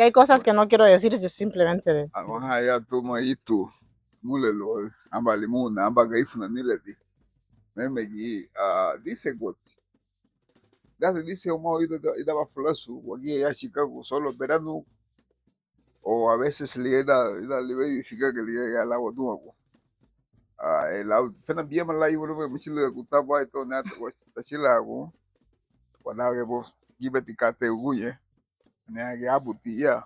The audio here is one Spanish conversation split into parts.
Hay cosas que no quiero decir, yo simplemente. Haya tuma itu mulelo amba limuna amba gaifuna nileti memegi dice got dice uma oído daba flasu wagi ya Chicago solo verano o a veces le verifica que le llega al agua tu el auto fena bien mal ahí bueno me chile de kutaba esto nada pues tachila hago cuando que vos gibeti kate uguye ne age abuti ya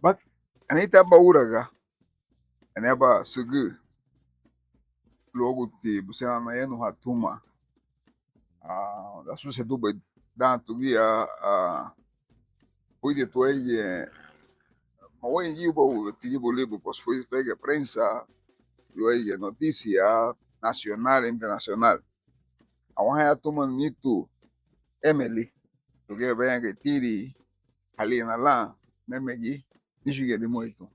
bak anita ba uraga ane ba sugu logo te você na no hatuma a sucedeu tanto via poi de tu ma hoy en día tivo livro pois foi pega prensa luego noticia nacional e internacional a ya toma nitu Emily tu que venha que tiri ali na lá memegi nishu de muito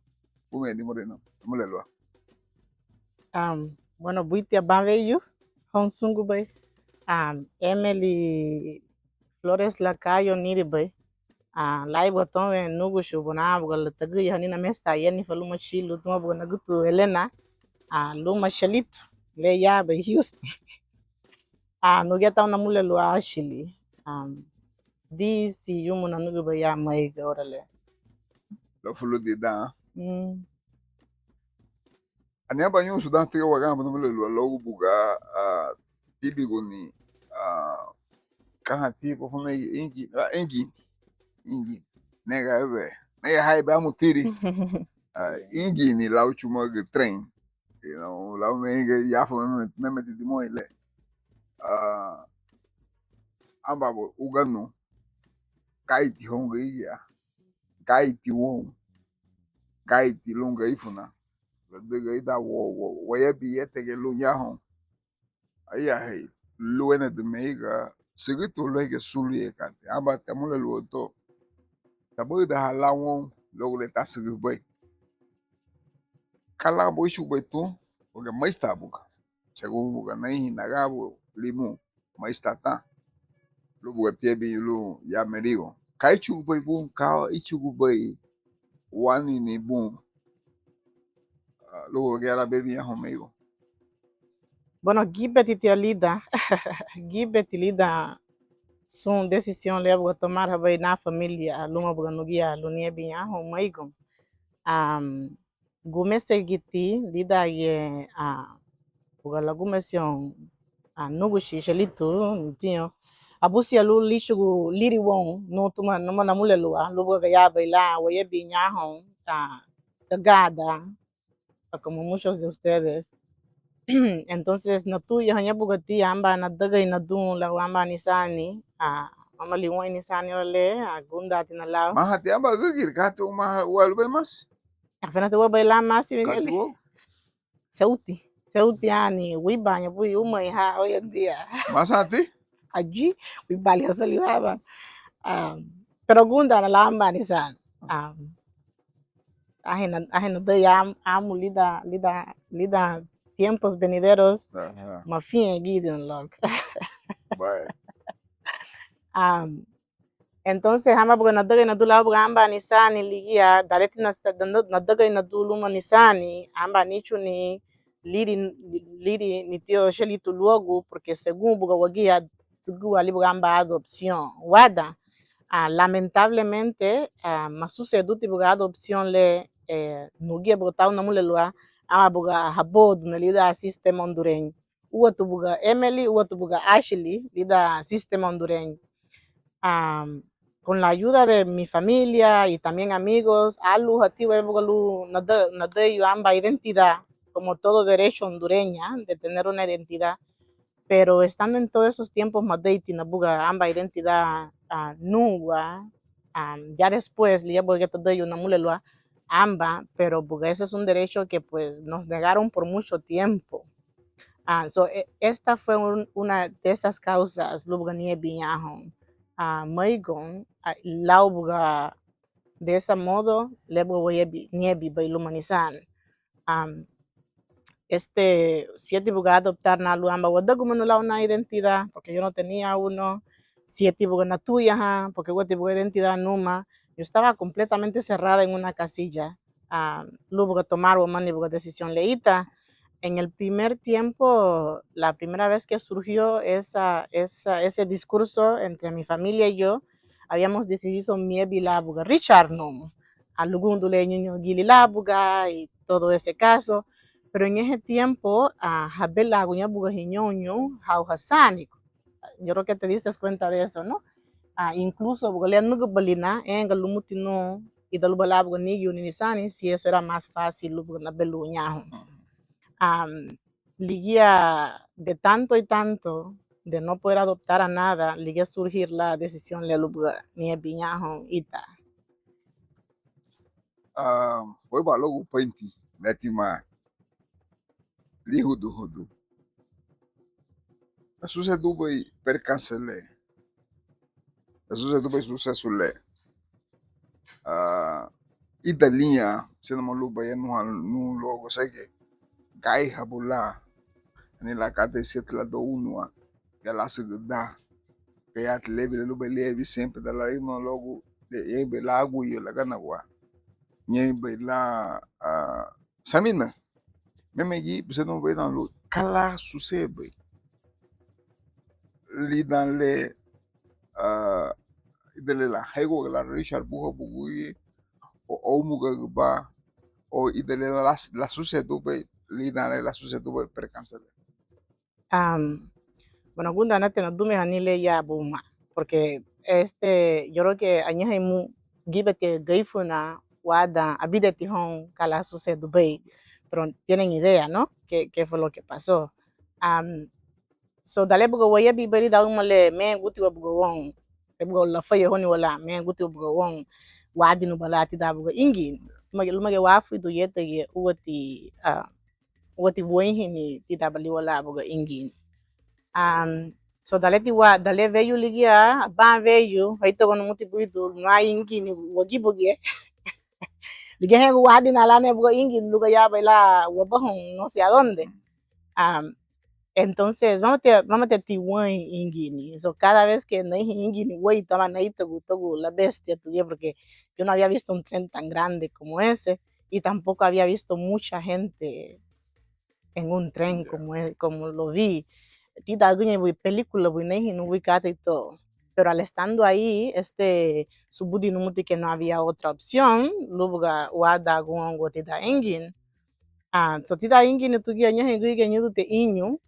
como é de moreno mulelo Bueno, buitia banveyu, honsungu bay. Emily Flores Lacayo niri bay. Lai boton nugu shubuna bugal tagu yani na mesta yani faluma shilu tuma bugal nagutu Elena. Luma shalitu le ya bay Houston. Nugeta una mulelo ashili. Disi yumu na nugu bay ya maiga orale. lo fulo de dan Mm. ania banyo sudan tiga wagamba no mulelo logo buga tibigo ni kana tipo funa ingi nega ebe nega haibe amutiri ingi ni la última que trem la menga ya fo me meti di moile amba ugano kaiti honga iya kaiti wo kaiti lunga ifuna daga ida wo ya bi yete ge lu ya hon aya hey luene de meiga sigito lege sulu ye kante amba tamule lu to tabo da halawon logo le tasigi boy kala bo ishu boy tu porque mais tabuka según buga nai nagabo limu mais tata lu buga tebi lu ya merigo kai chu boy bun ka ichu boy wani ni bun lu buga era bebi ya homigo Bueno, gibeti tia lida. Gibeti lida son decisión le buga tomar habay na familia luma buga nugia lunie biya ho maigom. Gumese giti lida ye buga la gumesion nugu shishelitu ntinyo. Abusi alu lishugu liri won no tuma no mana mulelua lu buga ya baila waye biya ho tagada como muchos de ustedes. Entonces na tuya hanya bugati amba na dagay na dun la amba ni sani mama liwai ni sani ole gunda tinalaw mahati amba gigir katu ma walbe mas afena tuwa baila masi mingeli katu sauti yani wibanya bui umay ha hoy en día masati allí wibali hasali haba pero gunda na lamba ni san ahena de amu lida tiempos venideros mafia gidin log Bye. Entonces hamba buga nadagay na dula buga amba ni sani ligia dareti na nadagay na duluma ni sani amba nichu ni liri ni tio sheli tu luogo porque según buga wagia tugu ali buga amba adopción wada lamentablemente masuceduti buga adopción le nugia buga tau namule lua ama buga habod na lida sistema hondureño uwa tu buga Emily uwa tu buga Ashley lida sistema hondureño con la ayuda de mi familia y también amigos, alu hatiwa bugalu nade yo amba identidad, como todo derecho hondureña de tener una identidad, pero estando en todos esos tiempos madeiti nabuga amba identidad nungwa, ya después le voy a te una mulelua amba, pero buga ese es un derecho que pues nos negaron por mucho tiempo. Esta fue una de esas causas, lubuga nie biñajon. Maigon laubuga de ese modo lebo niebi bailumanisan siete buga adoptar na luamba wadagu no la una identidad porque yo no tenía uno si es tipo na tuya, porque es tipo identidad numa, yo estaba completamente cerrada en una casilla. Luego tomar una decisión leíta. En el primer tiempo, la primera vez que surgió ese discurso entre mi familia y yo, habíamos decidido miebi labuga, Richard no, alugundu le niño gili labuga y todo ese caso, pero en ese tiempo, habel laguña buga hiñoño, hau hasanico. Yo creo que te diste cuenta de eso, ¿no? Incluso porque le nugu balina, en galumuti no, y dalu balabuga nigi uninisani, si eso era más fácil, luego na beluñajo. Liguía de tanto y tanto de no poder adoptar a nada, liguía surgir la decisión de lugar ni piñajo ita. Foi balogo penti, netima lihudu hudu. A sucedu bai percancele. A sucedu bai sucesso le. Idalinha, sendo maluco aí no logo, sei que gai habula, ni la cate set la do unua, ya la se da, que ya te leve lo belevi sempre da la no logo de ebe la agua y la ganagua. Nye be la samina. Meme gi você não vê na luz. Kala susebe. Li dan le idele la hego la Richard Buho Bugui o muga ba o idele la sucedo be li dan le la sucedo be percancele. Bueno, gunda nate no dume hanile ya buma, porque yo creo que añeja mu gibete gaifuna wada abideti hon kala suce Dubai, pero tienen idea, ¿no? ¿Qué fue lo que pasó? So dale bugo waya biberi da umale me guti wa bugo won, bugo la faye honi wala me guti wa bugo won wadi no balati da bugo ingin. Lumage wafu du yete ye uwati wenhi ni ti dabali wala bugo ingin. So dale veio ligia, ban veio, aí tô no muti buido, mai ingi ni wagi bugie. Ligia hego wadi na la ne bugo ingi luga ya baila wabahon no sé a dónde. Entonces, vamos a tiwan ingi ni. So cada vez que nahi ingi ni wey toma nahi togu la bestia tuya porque yo no había visto un tren tan grande como ese y tampoco había visto mucha gente en un tren como lo vi. Tita alguien vi película vi nahi no vi kata y todo. Pero al estando ahí, subudi numuti que no había otra opción, lubuga wada gongo tita engine. So tita engine tugia nyahe gui que nyudu te inyu.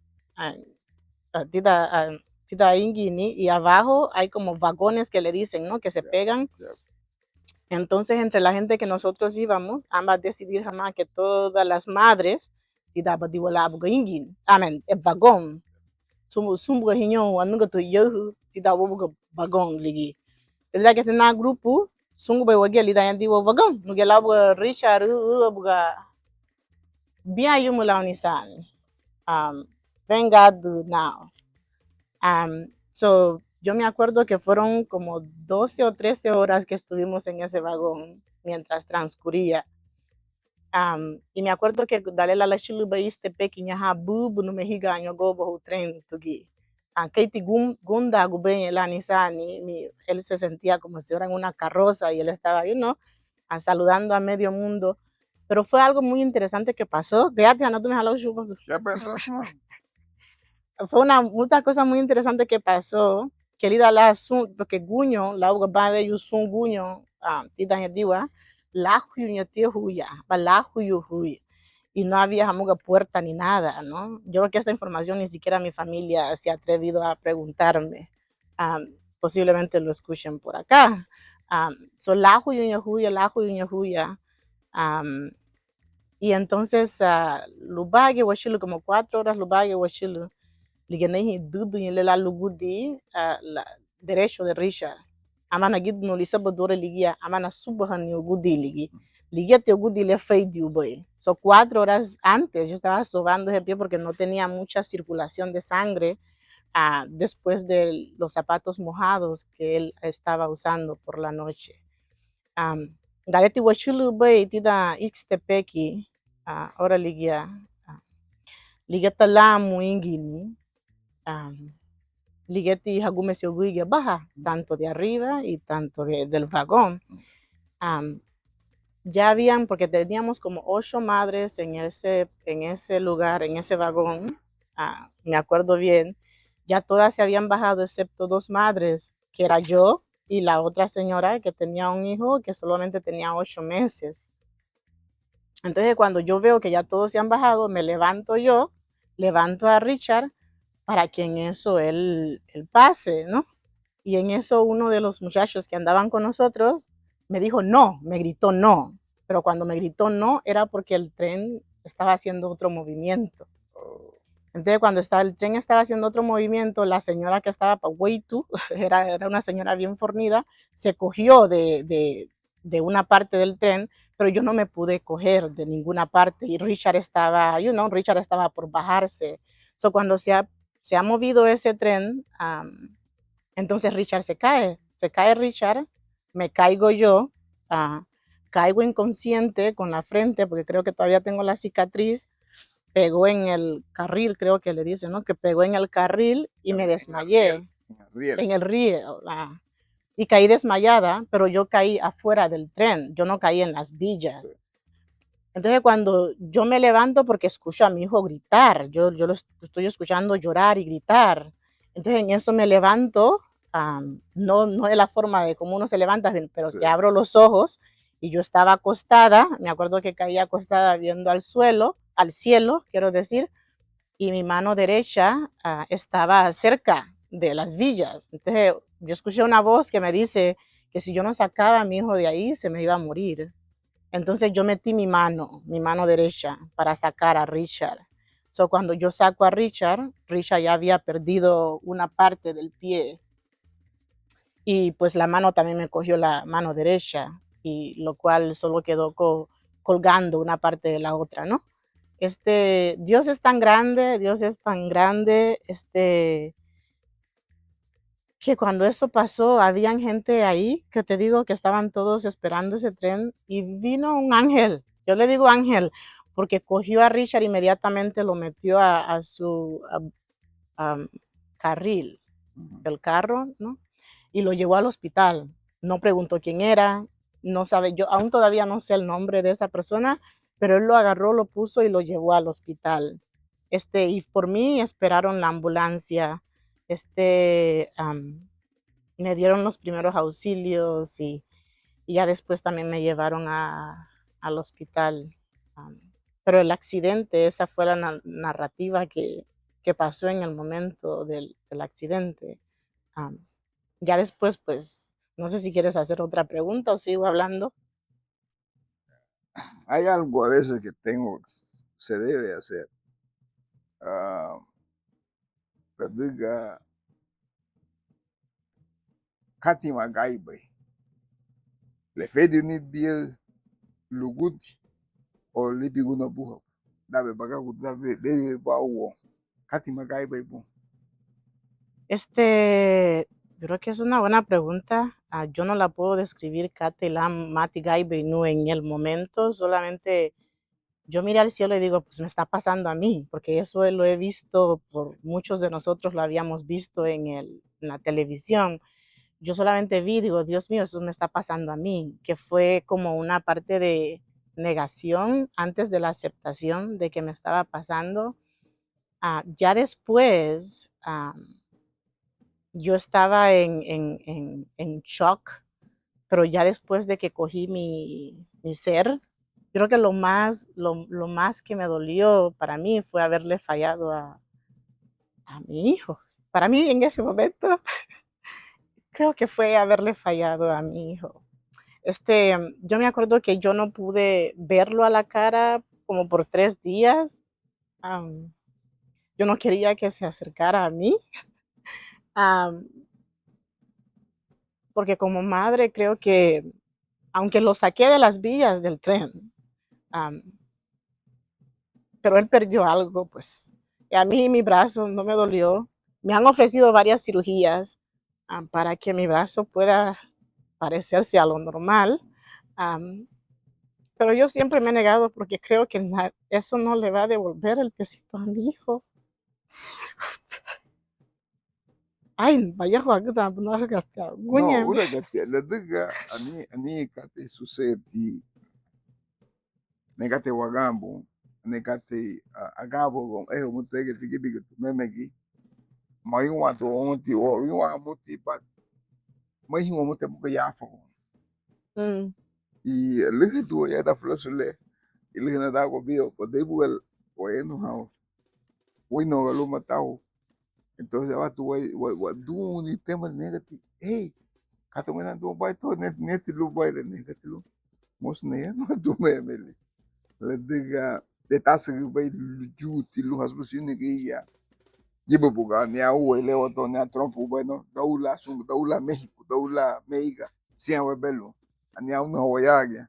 Tita engine y abajo hay como vagones que le dicen, ¿no? Que se pegan. Entonces, entre la gente que nosotros íbamos, ambas decidir jamás que todas las madres, tita badiwala buga engine. Amen, el vagón. Sumbuga hinyo anuga to yohu tida wobuga bagong ligi. Tida que na grupo sumbuga wagi lida yandi wo bagong. Nuge labuga Richard buga bia yumula unisan. Thank God now. So yo me acuerdo que fueron como 12 o 13 horas que estuvimos en ese vagón mientras transcurría. Y me acuerdo que dale la chiluba este pequeña habubu no mehiga año gobo o tren tugi. Katie Gunda Guben el Anisani, él se sentía como si fuera en una carroza y él estaba, saludando a medio mundo. Pero fue algo muy interesante que pasó. Fue una cosa muy interesante que pasó. Que él da porque guño, la uga va a ver un guño, tita diwa, la huyo tío huya, la huyo huya. Y no había jamuga puerta ni nada, ¿no? Yo creo que esta información ni siquiera mi familia se ha atrevido a preguntarme. Posiblemente lo escuchen por acá. So la huyo huya. Y entonces, Lubage Wachilu, como 4 horas Lubage Wachilu, ligenehi dudu yele la lugudi la derecho de Richard. Amana gid no lisa bodore ligia, amana subahan yo gudi ligi. Ligia te gudi le fei diuboy. So 4 horas antes yo estaba sobando ese pie porque no tenía mucha circulación de sangre después de los zapatos mojados que él estaba usando por la noche. Galeti wachulu boy tida ixtepeki ora ligia ligia talamu ingini. ligeti hagume se oguige baja, tanto de arriba y tanto del vagón. Ya habían, porque teníamos como 8 madres en ese lugar, en ese vagón, me acuerdo bien, ya todas se habían bajado excepto 2 madres, que era yo y la otra señora que tenía un hijo que solamente tenía 8 meses. Entonces cuando yo veo que ya todos se han bajado, me levanto yo, levanto a Richard para que en eso él pase, ¿no? Y en eso uno de los muchachos que andaban con nosotros me dijo no, me gritó no. Pero cuando me gritó no era porque el tren estaba haciendo otro movimiento. Entonces cuando el tren estaba haciendo otro movimiento, la señora que estaba para Huaytu, era una señora bien fornida, se cogió de una parte del tren, pero yo no me pude coger de ninguna parte y Richard estaba, Richard estaba por bajarse. So, cuando se ha movido ese tren, entonces Richard se cae Richard, me caigo yo, caigo inconsciente con la frente, porque creo que todavía tengo la cicatriz, pegó en el carril, creo que le dicen, ¿no? Que pegó en el carril y me desmayé en el riel, y caí desmayada, pero yo caí afuera del tren, yo no caí en las villas. Entonces cuando yo me levanto porque escucho a mi hijo gritar, yo lo estoy escuchando llorar y gritar. Entonces en eso me levanto, no de la forma de como uno se levanta, pero sí, que abro los ojos y yo estaba acostada, me acuerdo que caí acostada viendo al cielo, quiero decir, y mi mano derecha estaba cerca de las villas. Entonces yo escuché una voz que me dice que si yo no sacaba a mi hijo de ahí, se me iba a morir. Entonces yo metí mi mano derecha para sacar a Richard. So, cuando yo saco a Richard, Richard ya había perdido una parte del pie y pues la mano también me cogió la mano derecha y lo cual solo quedó colgando una parte de la otra, ¿no? Dios es tan grande, que cuando eso pasó, habían gente ahí, que te digo que estaban todos esperando ese tren y vino un ángel. Yo le digo ángel porque cogió a Richard inmediatamente, lo metió a su carril del carro, ¿no? Y lo llevó al hospital. No preguntó quién era, no sabe, yo aún todavía no sé el nombre de esa persona, pero él lo agarró, lo puso y lo llevó al hospital. Y por mí esperaron la ambulancia. Me dieron los primeros auxilios y ya después también me llevaron al hospital. Pero el accidente, esa fue la narrativa que pasó en el momento del accidente. Um, ya después, pues, no sé si quieres hacer otra pregunta o sigo hablando. Hay algo a veces que se debe hacer. Ah, Perdiga Kati Magaibe. Le fedi ni biel lugut o libiguna buho. Dabe bagagu dabe bebe bawo. Kati Magaibe bu. Yo creo que es una buena pregunta. Yo no la puedo describir Katelam Mati Gaibenu en el momento, solamente yo miré al cielo y digo, pues me está pasando a mí, porque eso lo he visto, por muchos de nosotros lo habíamos visto en la televisión. Yo solamente vi, digo, Dios mío, eso me está pasando a mí, que fue como una parte de negación antes de la aceptación de que me estaba pasando. Ya después, yo estaba en shock, pero ya después de que cogí mi ser, creo que lo más que me dolió para mí fue haberle fallado a mi hijo. Para mí en ese momento creo que fue haberle fallado a mi hijo. Yo me acuerdo que yo no pude verlo a la cara como por 3 días. Um, yo no quería que se acercara a mí, um, porque como madre creo que, aunque lo saqué de las vías del tren, um, pero él perdió algo, pues. Y a mí mi brazo no me dolió. Me han ofrecido varias cirugías para que mi brazo pueda parecerse a lo normal. Um, pero yo siempre me he negado porque creo que eso no le va a devolver el pesito a mi hijo. Ay, vaya Juan, no hagas gastar. No, Guñem. ura kati ladaga ani kati society negate wagambo negate agabo mutege tigi biga memegi mai watu omuti o iwa muti but mai hiwa muti buka yafa Mm. y lihi tu ya da flasule ilihi na dago bio ko debuel o eno hao wino galu matao entonces watu wa duni tema negati hey kato mena do bai to net lu bai le negati lu mos ne no do memeli le diga de tasa bai juti lu hasbu sini ya jibo buga ni au ele wato ni trompo bueno daula México daula meiga sia webelu ani au no hoyagia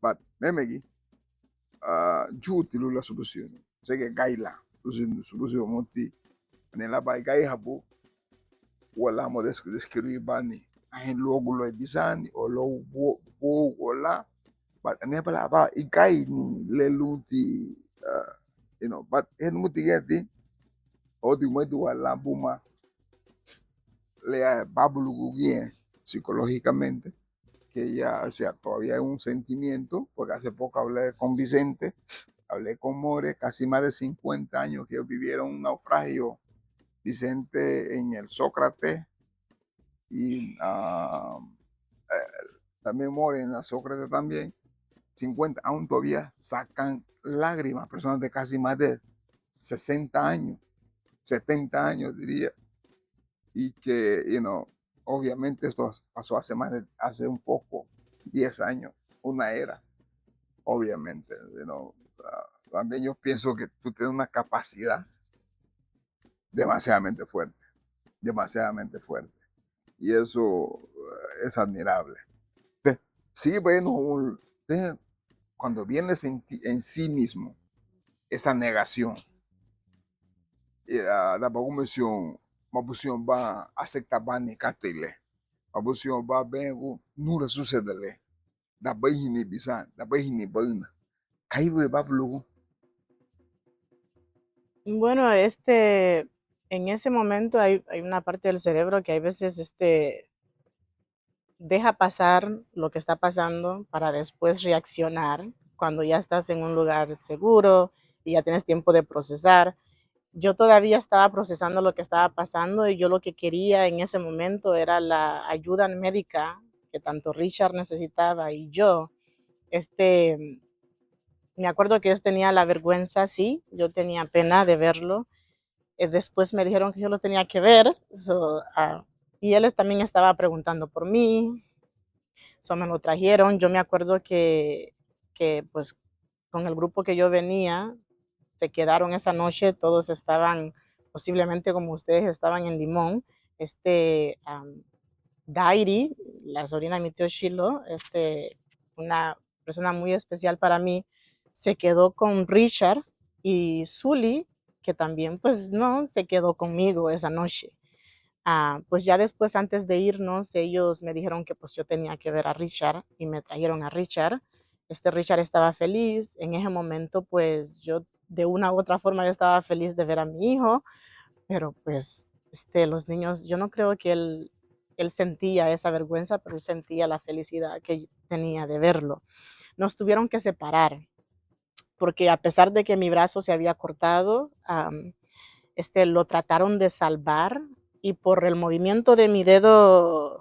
but memegi juti lu la solution sege gaila solution monti ani la bai gai habu wala mo describir bani ahin logo lo bisani o lo bo wala but ani pala ba igai ni leluti but en muti yeti o di mo du wala buma le babulu bien psicológicamente, que ya, o sea, todavía hay un sentimiento, porque hace poco hablé con Vicente, hablé con More, casi más de 50 años que ellos vivieron un naufragio, Vicente en el Sócrates y también More en la Sócrates también, 50, aún todavía sacan lágrimas, personas de casi más de 60 años, 70 años diría, y que, obviamente esto pasó hace un poco, 10 años, una era, obviamente, también yo pienso que tú tienes una capacidad demasiadamente fuerte, y eso es admirable. Sí, bueno, cuando vienes en sí mismo, esa negación, la bagumesión, mabusión va a aceptar va ni catele. Mabusión va vengo, nura sucedele. Da bahini bisa, da bahini baina. Kaiwe bablu. Bueno, en ese momento hay una parte del cerebro que hay veces deja pasar lo que está pasando para después reaccionar cuando ya estás en un lugar seguro y ya tienes tiempo de procesar. Yo todavía estaba procesando lo que estaba pasando y yo lo que quería en ese momento era la ayuda médica que tanto Richard necesitaba y yo. Me acuerdo que yo tenía la vergüenza, sí, yo tenía pena de verlo. Después me dijeron que yo lo tenía que ver, y él también estaba preguntando por mí, me lo trajeron. Yo me acuerdo que pues con el grupo que yo venía, se quedaron esa noche, todos estaban posiblemente como ustedes estaban en Limón. Dairi, la sobrina de mi tío Shilo, una persona muy especial para mí, se quedó con Richard y Zully, que también pues no, se quedó conmigo esa noche. Pues ya después, antes de irnos, ellos me dijeron que pues yo tenía que ver a Richard y me trajeron a Richard. Richard estaba feliz. En ese momento, pues yo de una u otra forma yo estaba feliz de ver a mi hijo, pero pues los niños, yo no creo que él sentía esa vergüenza, pero él sentía la felicidad que tenía de verlo. Nos tuvieron que separar porque a pesar de que mi brazo se había cortado, lo trataron de salvar y por el movimiento de mi dedo,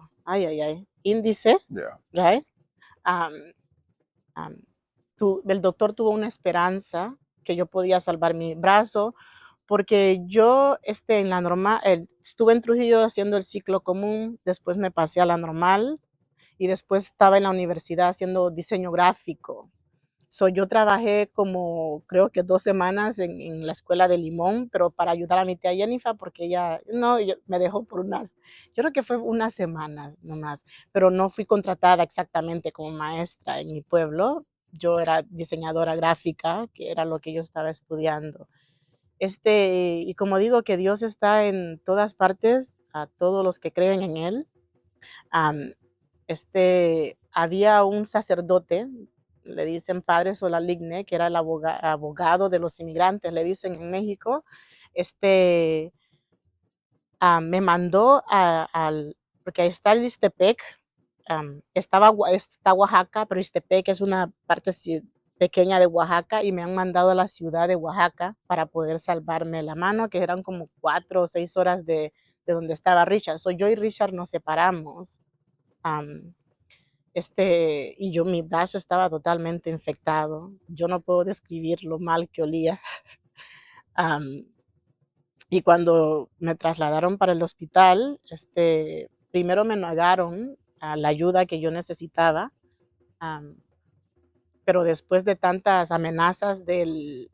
índice, Yeah. right? Um, um, el doctor tuvo una esperanza que yo podía salvar mi brazo, porque yo en la normal, estuve en Trujillo haciendo el ciclo común, después me pasé a la normal y después estaba en la universidad haciendo diseño gráfico. Yo trabajé como creo que 2 semanas en la escuela de Limón, pero para ayudar a mi tía Jennifer, porque ella no, me dejó por yo creo que fue unas semanas nomás, pero no fui contratada exactamente como maestra en mi pueblo. Yo era diseñadora gráfica, que era lo que yo estaba estudiando. Y como digo que Dios está en todas partes, a todos los que creen en Él. Am, Había un sacerdote, le dicen padre Solaligne, que era el abogado de los inmigrantes, le dicen en México. me mandó porque ahí está el Ixtepec, está Oaxaca, pero Ixtepec es una parte pequeña de Oaxaca y me han mandado a la ciudad de Oaxaca para poder salvarme la mano, que eran como 4 o 6 horas de donde estaba Richard. Yo y Richard nos separamos. Um, y mi brazo estaba totalmente infectado. Yo no puedo describir lo mal que olía. Um, y cuando me trasladaron para el hospital, primero me negaron a la ayuda que yo necesitaba, um, pero después de tantas amenazas del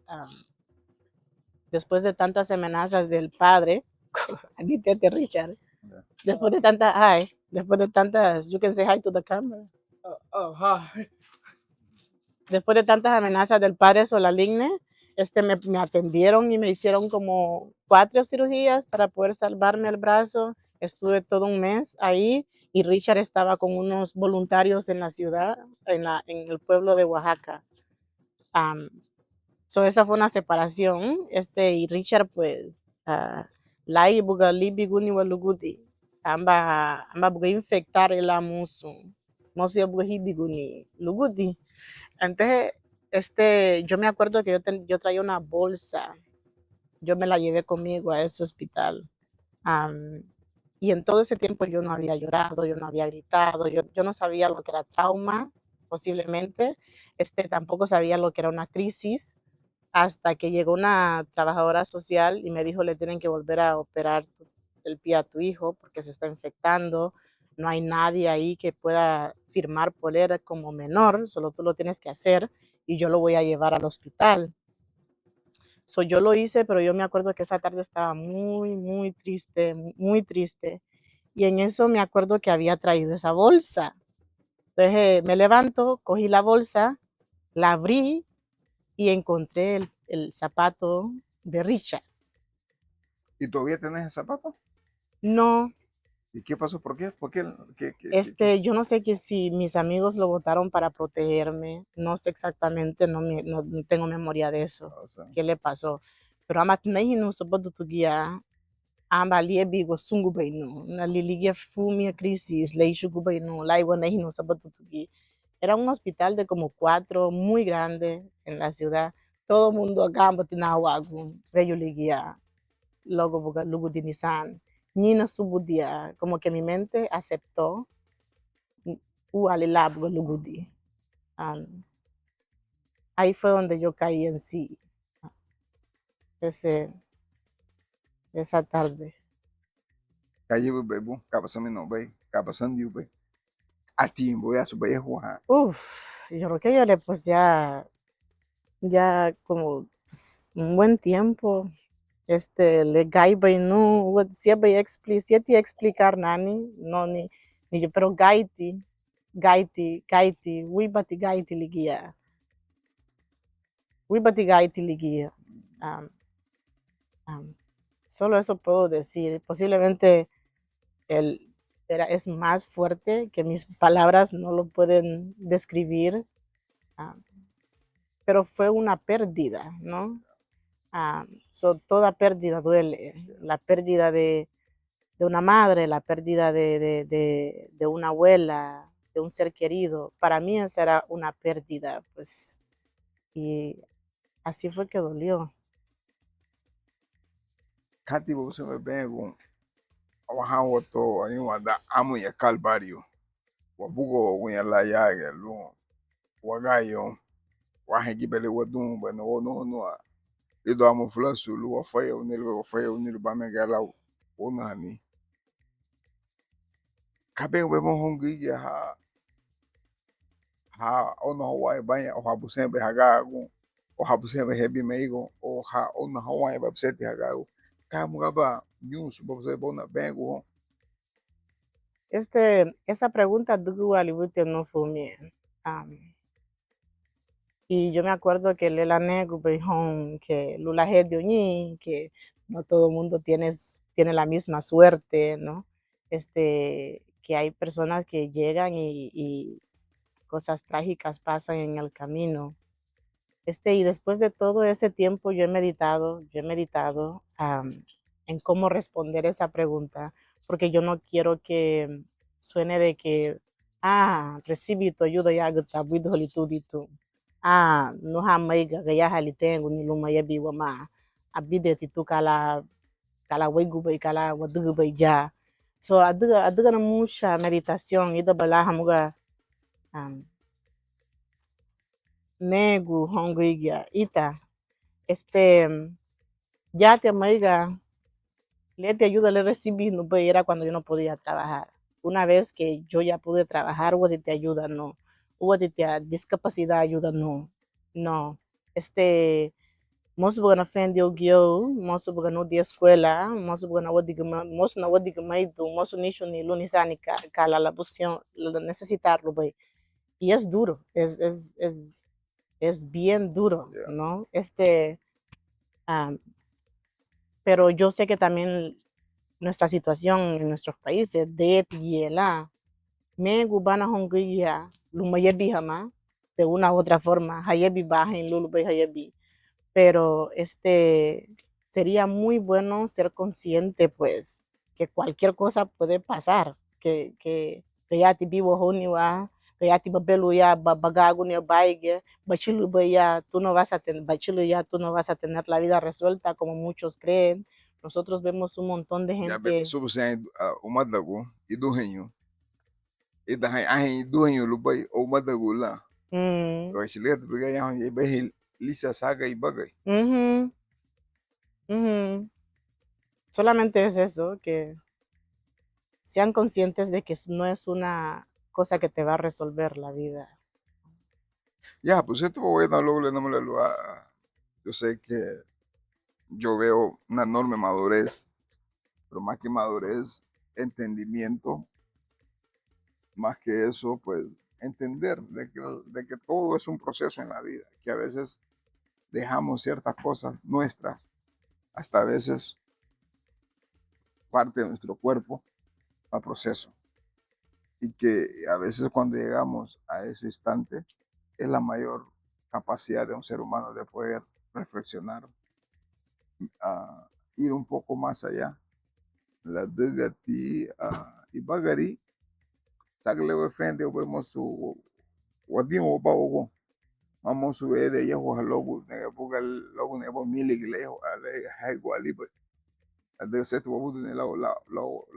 padre, admítete, Richard, Yeah. después de tantas, you can say hi to the camera. Hi. Después de tantas amenazas del padre Solaligne, me atendieron y me hicieron como 4 cirugías para poder salvarme el brazo. Estuve todo un mes ahí y Richard estaba con unos voluntarios en la ciudad, en el pueblo de Oaxaca. Esa fue una separación. Y Richard, pues, lai buga libi guni walugudi. Amba buga infectar el amuso. Mosu ya buga hibi guni lugudi. Antes, yo me acuerdo que yo traía una bolsa, yo me la llevé conmigo a ese hospital. Y en todo ese tiempo yo no había llorado, yo no había gritado, yo no sabía lo que era trauma, posiblemente, tampoco sabía lo que era una crisis, hasta que llegó una trabajadora social y me dijo, le tienen que volver a operar el pie a tu hijo porque se está infectando, no hay nadie ahí que pueda firmar por él como menor, solo tú lo tienes que hacer y yo lo voy a llevar al hospital. Yo lo hice, pero yo me acuerdo que esa tarde estaba muy, muy triste, muy triste. Y en eso me acuerdo que había traído esa bolsa. Entonces me levanto, cogí la bolsa, la abrí y encontré el zapato de Richard. ¿Y todavía tenés el zapato? No, ¿Y qué pasó? ¿Por qué? ¿Por qué? ¿Qué? yo no sé que si mis amigos lo botaron para protegerme, no sé exactamente, no tengo memoria de eso, O sea, qué le pasó. Pero ama tunahi no sabato tugia, amba liebi go sungu baino, na liligia fumia crisis, leishu baino, laiwa nahi no sabato tugi. Era un hospital de como 4, muy grande en la ciudad. Todo el mundo acá, Batinawagu, Bello Liguía, Logo Buga, Lugu de Nissan, Nina Subudia, como que mi mente aceptó Ualilab Lugudi. Ahí fue donde yo caí en sí, ese, esa tarde. calle bebo, capasame no ve, capasando yo ve. A tiempo ya su vaya jugar. Yo creo que lloré pues ya como pues, un buen tiempo. Le gaiba y no, siempre explicar nani, no ni yo, pero gaiti, wibati gaiti ligia. Um, Solo eso puedo decir. Posiblemente es más fuerte que mis palabras no lo pueden describir, pero fue una pérdida, ¿no? Toda pérdida duele. La pérdida de una madre, la pérdida de una abuela, de un ser querido. Para mí esa era una pérdida, pues, y así fue que dolió. Kati bo se me vengo. Wahan wato ani wada amu ya calvario. Wabugo wanya la ya ya lu. Wagayo. Wahan gibele wadun ba no no no. Ido amu flasu lu wafaya unil ba me gala wonani. Kabe webo hongi ya ha ono wa banya o habusen be hagagu. O habusen be hebi meigo o ha ono hawa ba sete hagagu. Kamu gaba news bo se bona bengo. Esa pregunta dugu alibute no fue bien. Y yo me acuerdo que Lela Negu que Lula Hedioñi, que no todo el mundo tiene la misma suerte, ¿no? Que hay personas que llegan y cosas trágicas pasan en el camino. Y después de todo ese tiempo yo he meditado en cómo responder esa pregunta, porque yo no quiero que suene de que, recibí tu ayuda ya gata buido holi tu ditu. No ha maiga ga ya hali tengo ni luma ya biwa ma. Abide titu kala waigu bai kala wadugu bai ja. So adiga na mucha meditación ida bala hamuga um, negu honguigia ita ya te maiga le te ayuda le recibí no bai era cuando yo no podía trabajar. Una vez que yo ya pude trabajar, hubo de te ayuda no. Hubo de te discapacidad ayuda no. No. Mosu bukan fendi ogio, mosu bukan no di escuela, mosu bukan na wadi gama, mosu na wadi gama itu, mosu nisho ni lo nisani kala la posición, la necesitarlo, bay. Y es duro, es bien duro, Yeah. ¿no? Um, pero yo sé que también nuestra situación en nuestros países, de tiela, me gubana honguía, lumayebi hama, de una u otra forma, hayebi baja en lulu bay hayebi. Pero sería muy bueno ser consciente, pues, que cualquier cosa puede pasar, que ya te vivo honiwa, que ya te babelu ya bagago ni baige, bachilu ya tú no vas a tener, bachilu ya tú no vas a tener la vida resuelta como muchos creen. Nosotros vemos un montón de Ya be gente. so sen o madago idu henyo. Ida hay ahin idu henyo lubai o madago la. mm, O chile tu ga ya ye be lisa saga y bagay. ujú, ujú. Solamente es eso, que sean conscientes de que no es una cosa que te va a resolver la vida. Ya, pues esto voy a luego no me lo yo sé que yo veo una enorme madurez, pero más que madurez, entendimiento, más que eso, pues entender de que todo es un proceso en la vida, que a veces dejamos ciertas cosas nuestras, hasta a veces parte de nuestro cuerpo, al proceso. Y que a veces cuando llegamos a ese instante es la mayor capacidad de un ser humano de poder reflexionar, ir un poco más allá. La dugati ibagari sagle we fende we mosu wadin wo ba wo mamo su ede ye ho logo ne bugal logo ne bo mili gile ho ale hay go ali ba ade set wo budu ne la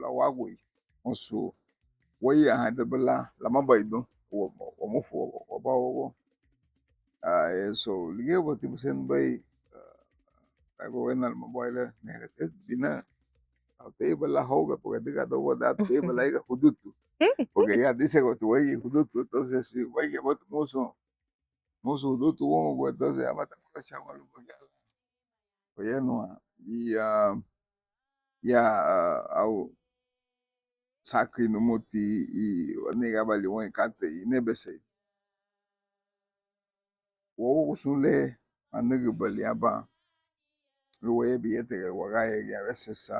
wagui mosu wo ya ha de bla la mabaido wo mo fu wo ba wo eso lige bo ti sen bai ay go enal mo boiler ne te bina te bla hoga porque diga do wo da te bla iga hudutu porque ya dice que tu güey hudutu entonces si güey que vos musu hudutu wongo pues entonces ya mata kwa chama lu porque ya no y ya au saki no moti y nega bali won kante y nebese wo usunle anega bali aba lo we billete que wagaye que a veces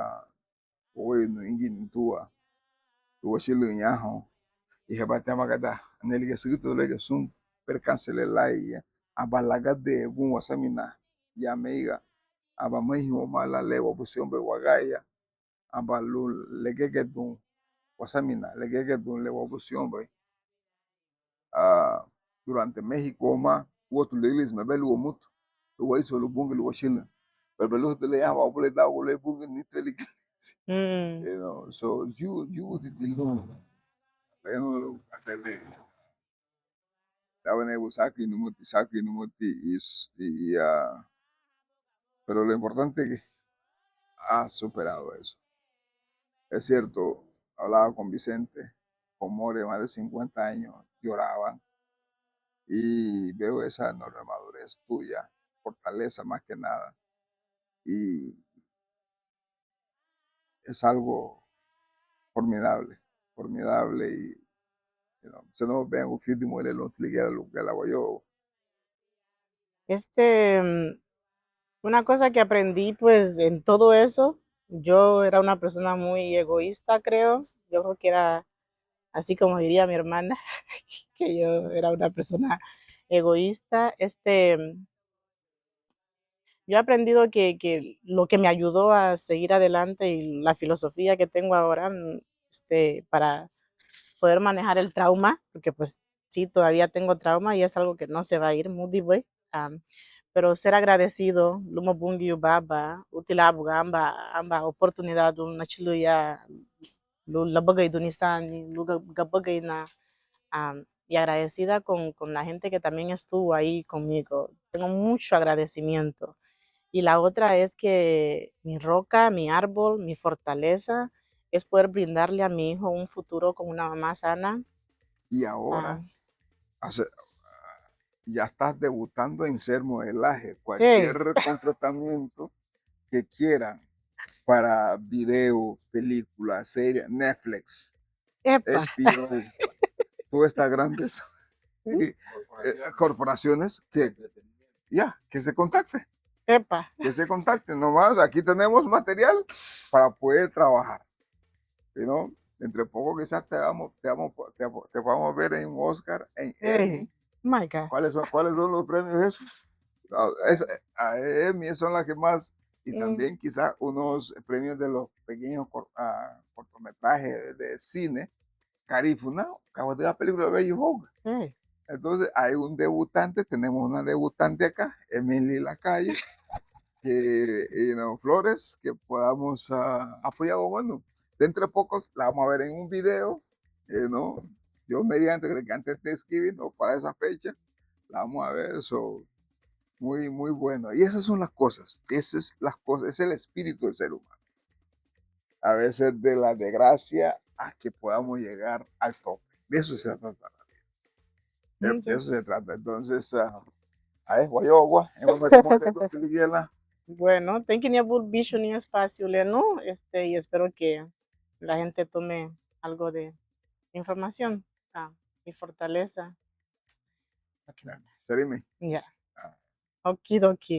wo no ingin tua wo shilu nyaho y hebata magada aneli que siguito le que sun percance le lai abalaga de gun wasamina ya meiga aba mai o mala lewa busion be wagaya aba lu legege dun wasamina legege dun lewa busion be durante México ma wotu leglis me belu o mutu lo hizo lo bunge lo washina pero belu te le ya ba bule da le bunge ni te li Mm. you know so you did the lo no atende la bene saki no muti is y pero lo importante es que ha superado eso. Es cierto, hablaba con Vicente, con More, más de 50 años, lloraban y veo esa enorme madurez tuya, fortaleza más que nada. Y es algo formidable, formidable y se nos ven un fin de muere lo que la voy yo. Mm, una cosa que aprendí pues en todo eso, yo era una persona muy egoísta, creo. Yo creo que era así como diría mi hermana, que yo era una persona egoísta. Yo he aprendido que lo que me ayudó a seguir adelante y la filosofía que tengo ahora, para poder manejar el trauma, porque pues sí, todavía tengo trauma y es algo que no se va a ir, muy güey. Pero ser agradecido, lumo bungi baba, utila buga amba oportunidad na chiluya, lu labagay dunisani, lu gabagay na, y agradecida con la gente que también estuvo ahí conmigo. Tengo mucho agradecimiento. Y la otra es que mi roca, mi árbol, mi fortaleza es poder brindarle a mi hijo un futuro con una mamá sana. Y Ah, ahora hace- ya estás debutando en ser modelaje. hey, Cualquier contratamiento que quieran para video, película, serie, Netflix, epa, HBO, todas estas grandes corporaciones que ya, que se contacten, epa. que se contacten. Nomás aquí tenemos material para poder trabajar. ¿No? Entre poco quizás te vamos a ver en Oscar, en Hey, Emmy. my God. Cuáles son los premios esos? A Emmy son las que más, y Mm, también quizás unos premios de los pequeños cortometrajes de cine. Carifuna, acabo de la película de Betty Hogan. hey. Entonces hay un debutante, tenemos una debutante acá, Emily Lacalle, que, Flores, que podamos apoyar. Bueno, de entre pocos la vamos a ver en un video, ¿no? Yo mediante, creo que antes de Thanksgiving o para esa fecha, la vamos a ver, eso muy, muy bueno. Y esas son las cosas, es el espíritu del ser humano. A veces de la desgracia a que podamos llegar al tope. De eso se trata. De Sí. eso se trata. Entonces, guayogua, hemos metido Bueno, tengo vision y espacio, ¿no? Y espero que la gente tome algo de información, y fortaleza. Serime. Ya, okidoki.